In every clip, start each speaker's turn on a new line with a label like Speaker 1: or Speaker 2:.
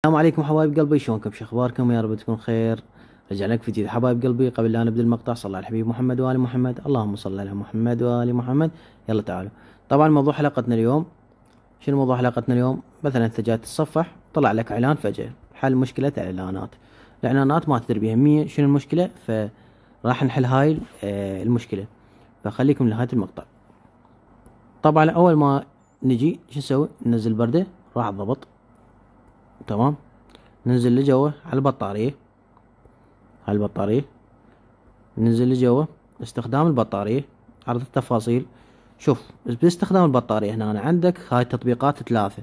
Speaker 1: السلام عليكم حبايب قلبي، شلونكم؟ شو اخباركم؟ يا رب تكون خير. رجعنا لك في جديد حبايب قلبي. قبل لا نبدا المقطع صلى على الحبيب محمد وال محمد، اللهم صل على محمد وال محمد. يلا تعالوا. طبعا موضوع حلقتنا اليوم، شنو موضوع حلقتنا اليوم؟ مثلا انت جاي تتصفح طلع لك اعلان فجأة، حل مشكلة الاعلانات. الاعلانات ما تدري بأهمية شنو المشكلة، فراح نحل هاي المشكلة. فخليكم لنهاية المقطع. طبعا اول ما نجي شو نسوي؟ ننزل بردة، راح الضبط. تمام. ننزل لجوا على البطارية، هاي البطارية. ننزل لجوا استخدام البطارية، عرض التفاصيل. شوف باستخدام البطارية هنا عندك هاي التطبيقات ثلاثة.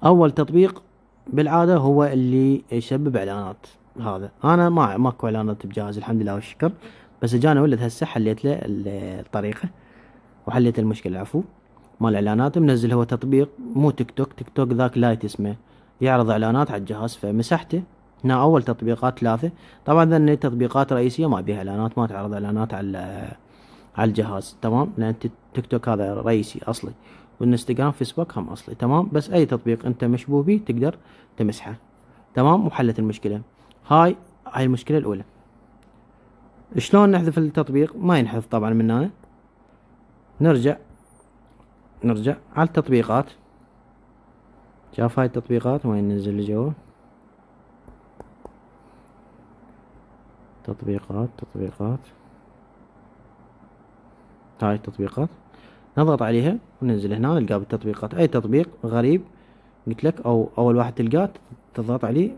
Speaker 1: اول تطبيق بالعادة هو اللي يسبب اعلانات، هذا انا ماكو اعلانات بجهازي الحمد لله والشكر، بس جاني ولد هسه حليت له الطريقة وحليت المشكلة، العفو، مال الاعلانات. منزل هو تطبيق مو تيك توك، تيك توك ذاك لايت اسمه، يعرض اعلانات على الجهاز، فمسحته. هنا اول تطبيقات ثلاثة. طبعا ذني تطبيقات رئيسية ما بيها اعلانات، ما تعرض اعلانات على الجهاز، تمام، لان تيك توك هذا رئيسي اصلي، والانستغرام فيسبوك هم اصلي، تمام. بس اي تطبيق انت مشبوه بيه تقدر تمسحه، تمام. وحلت المشكلة. هاي المشكلة الاولى. شلون نحذف التطبيق؟ ما ينحذف طبعا من هنا. نرجع على التطبيقات. شاف هاي التطبيقات وين ننزل لجوا؟ تطبيقات هاي التطبيقات، نضغط عليها وننزل هنا نلقى بالتطبيقات اي تطبيق غريب قلت لك، او اول واحد تلقاه تضغط عليه.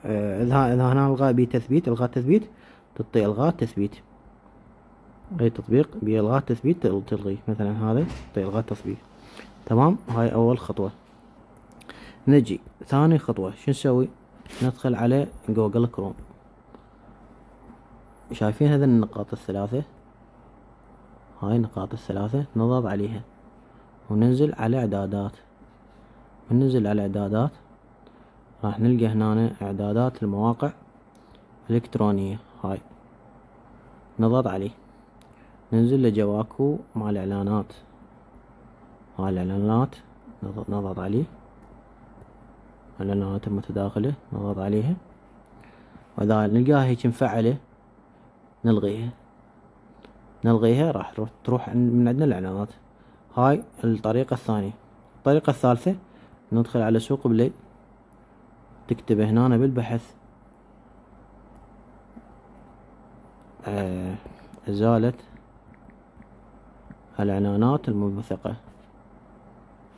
Speaker 1: اذا هنا الغاء بيه تثبيت، الغاء تثبيت، تعطي الغاء تثبيت. اي تطبيق بيه الغاء تثبيت تلغيه، مثلا هذا تعطي الغاء تثبيت، تمام. هاي اول خطوة. نجي ثاني خطوة شو نسوي؟ ندخل على جوجل كروم. شايفين هذه النقاط الثلاثة؟ هاي النقاط الثلاثة نضغط عليها وننزل على اعدادات. وننزل على اعدادات راح نلقى هنا اعدادات المواقع الالكترونية، هاي نضغط عليه. ننزل لجواكو مع الاعلانات، هاي الاعلانات نضغط عليه، الاعلانات المتداخلة نضغط عليها، واذا نلقاها هيك مفعلة نلغيها راح تروح من عندنا الاعلانات. هاي الطريقة الثانية. الطريقة الثالثة ندخل على سوق بلاي، تكتب هنا بالبحث ازالة الاعلانات المنبثقة.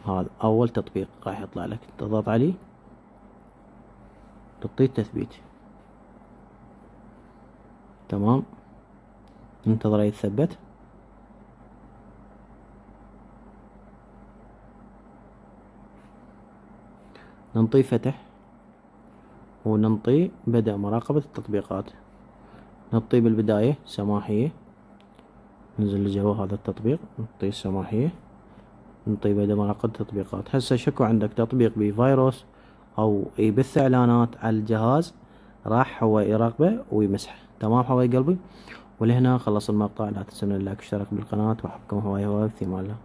Speaker 1: هذا اول تطبيق راح يطلع لك، تضغط عليه تعطيه التثبيت، تمام. ننتظره يتثبت. ننطيه فتح وننطيه بدء مراقبة التطبيقات. نعطيه بالبداية سماحية، ننزل لجوا هذا التطبيق نعطيه السماحية، نعطيه بدء مراقبة التطبيقات. هسه شكو عندك تطبيق بفيروس او يبث اعلانات على الجهاز، راح هو يراقبه ويمسحه، تمام حبايب قلبي. ولهنا خلص المقطع، لا تنسون اللايك والاشتراك بالقناة، واحبكم هواي هواي في امان الله.